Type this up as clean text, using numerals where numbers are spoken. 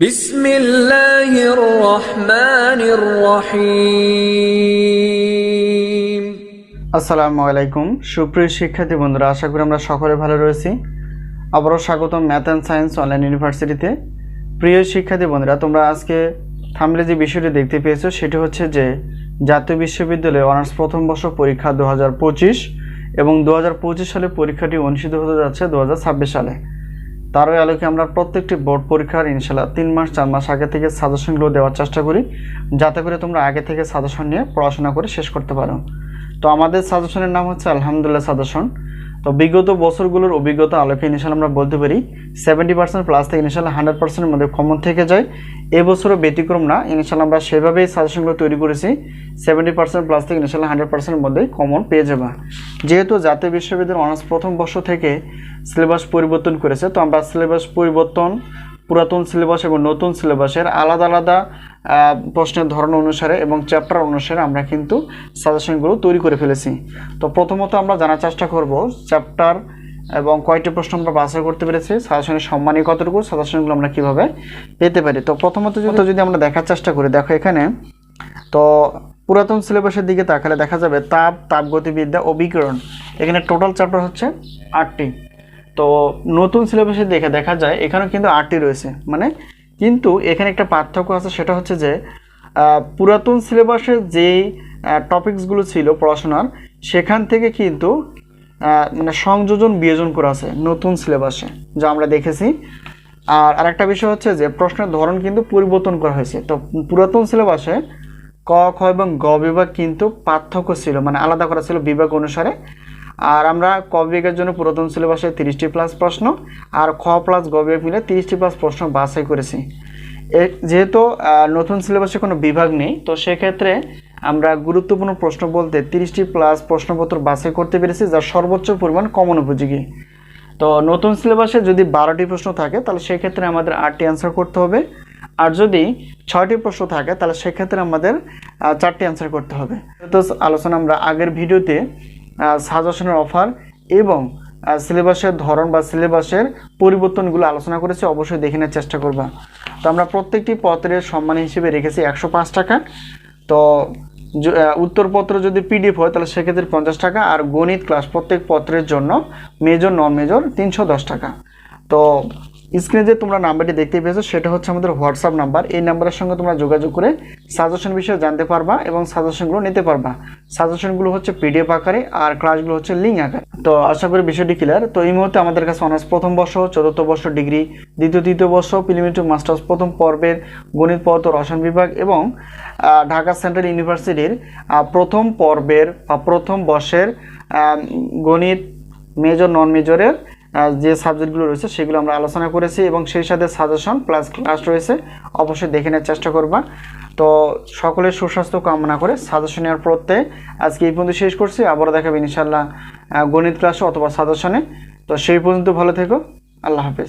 বিসমিল্লাহির রহমানির রহিম। আসসালামু আলাইকুম সুপ্রিয় শিক্ষার্থী বন্ধুরা, আশা করি আমরা সকলে ভালো রয়েছি। আবারও স্বাগতম ম্যাথ অ্যান্ড সায়েন্স অনলাইন ইউনিভার্সিটিতে। প্রিয় শিক্ষার্থী বন্ধুরা, তোমরা আজকে থাম্বনেলে যে বিষয়টি দেখতে পেয়েছো সেটি হচ্ছে যে জাতীয় বিশ্ববিদ্যালয়ে অনার্স প্রথম বর্ষ পরীক্ষা 2025 এবং 2025 সালে পরীক্ষাটি অনুষ্ঠিত হতে যাচ্ছে 2026 সালে। তারই আলোকে আমরা প্রত্যেকটি বোর্ড পরীক্ষার ইনশাআল্লাহ 3 মাস 4 মাস আগে থেকে সাজেশনগুলো দেওয়ার চেষ্টা করি, যাতে করে তোমরা আগে থেকে সাজেশন নিয়ে পড়াশোনা করে শেষ করতে পারো। তো আমাদের সাজেশনের নাম হচ্ছে আলহামদুলিল্লাহ সাজেশন। তো বিগত বছরগুলোর অভিজ্ঞতা আলোকে ইনশাআল্লাহ আমরা বলতে পারি 70% প্লাস থেকে ইনশাআল্লাহ 100%-এর মধ্যে কমন থেকে যায়। এবছরও ব্যতিক্রম না, ইনশাআল্লাহ আমরা সেভাবেই সাজেশনগুলো তৈরি করেছি। 70% প্লাস থেকে ইনশাআল্লাহ 100%-এর মধ্যে কমন পেয়ে যাবা। যেহেতু জাতীয় বিশ্ববিদ্যালয়ের অনার্স প্রথম বর্ষ থেকে সিলেবাস পরিবর্তন করেছে, তো আমরা সিলেবাস পরিবর্তন, পুরাতন সিলেবাস এবং নতুন সিলেবাসের আলাদা আলাদা প্রশ্নের ধরন অনুসারে এবং চ্যাপ্টার অনুসারে আমরা কিন্তু সাজেশনগুলো তৈরি করে ফেলেছি। তো প্রথমত আমরা জানার চেষ্টা করব চ্যাপ্টার এবং কয়টি প্রশ্ন আমরা বাছাই করতে পেরেছি, সাজেশনের সম্মানী কতটুকু, সাজেশনগুলো আমরা কিভাবে পেতে পারি। তো প্রথমত যদি আমরা দেখার চেষ্টা করি, দেখো এখানে তো পুরাতন সিলেবাসের দিকে তাকালে দেখা যাবে তাপগতিবিদ্যা ও বিকিরণ, এখানে টোটাল চ্যাপ্টার হচ্ছে 8টি। তো নতুন সিলেবাসে দেখা যায় এখানেও কিন্তু 8টি রয়েছে, কিন্তু এখানে একটা পার্থক্য আছে, সেটা হচ্ছে যে পুরাতন সিলেবাসে যেই টপিকসগুলো ছিল পড়াশোনার, সেখান থেকে কিন্তু সংযোজন বিয়োজন করা আছে নতুন সিলেবাসে, যা আমরা দেখেছি। আর আরেকটা বিষয় হচ্ছে যে প্রশ্নের ধরন কিন্তু পরিবর্তন করা হয়েছে। তো পুরাতন সিলেবাসে ক, খ এবং গ বিভাগ কিন্তু পার্থক্য ছিল, আলাদা করা ছিল বিভাগ অনুসারে। আর আমরা ক বিভাগের জন্য পুরাতন সিলেবাসে 30টি প্লাস প্রশ্ন আর খ প্লাস গ বিভাগ মিলে 30টি প্লাস প্রশ্ন বাছাই করেছি। যেহেতু নতুন সিলেবাসে কোনো বিভাগ নেই, তো সেক্ষেত্রে আমরা গুরুত্বপূর্ণ প্রশ্ন বলতে 30টি প্লাস প্রশ্নপত্র বাছাই করতে পেরেছি, যার সর্বোচ্চ পরিমাণ কমন উপযোগী। তো নতুন সিলেবাসে যদি 12টি প্রশ্ন থাকে, তাহলে সেক্ষেত্রে আমাদের 8টি অ্যান্সার করতে হবে। আর যদি 6টি প্রশ্ন থাকে, তাহলে সেক্ষেত্রে আমাদের 4টি অ্যান্সার করতে হবে। তো আলোচনা আমরা আগের ভিডিওতে সাজেশনের অফার এবং সিলেবাসের ধরন বা সিলেবাসের পরিবর্তনগুলো আলোচনা করেছি, অবশ্যই দেখে নেওয়ার চেষ্টা করবা। তো আমরা প্রত্যেকটি পত্রের সম্মান হিসেবে রেখেছি 105 টাকা। তো উত্তরপত্র যদি পিডিএফ হয় তাহলে সেক্ষেত্রে 50 টাকা, আর গণিত ক্লাস প্রত্যেক পত্রের জন্য মেজর নন মেজর 310 টাকা। তো স্ক্রিনে যে তোমরা নাম্বারটি দেখতে পেয়েছো সেটা হচ্ছে আমাদের হোয়াটসঅ্যাপ নাম্বার। এই নাম্বারের সঙ্গে তোমরা যোগাযোগ করে সাজেশন বিষয়ে জানতে পারবা এবং সাজেশনগুলো নিতে পারবা। সাজেশনগুলো হচ্ছে পিডিএফ আকারে আর ক্লাসগুলো হচ্ছে লিঙ্ক আকারে। তো আশা করি বিষয়টি ক্লিয়ার। তো এই মুহূর্তে আমাদের কাছে অনার্স প্রথম বর্ষ, চতুর্থ বর্ষ ডিগ্রি, তৃতীয় বর্ষ প্রিলিমিনারি মাস্টার্স প্রথম পর্বের গণিত পদার্থ রসায়ন বিভাগ এবং ঢাকা সেন্ট্রাল ইউনিভার্সিটির প্রথম পর্বের বা প্রথম বর্ষের গণিত মেজর নন মেজরের যে সাবজেক্টগুলো রয়েছে সেগুলো আমরা আলোচনা করেছি এবং সেই সাথে সাজেশন প্লাস ক্লাস রয়েছে, অবশ্যই দেখে নেওয়ার চেষ্টা করবা। তো সকলের সুস্বাস্থ্য কামনা করে সাজেশন নেওয়ার প্রত্যয়ে আজকে এই পর্যন্ত শেষ করছি। আবারও দেখাবে ইনশাআল্লাহ গণিত ক্লাসে অথবা সাজেশনে। তো সেই পর্যন্ত ভালো থেকো, আল্লাহ হাফেজ।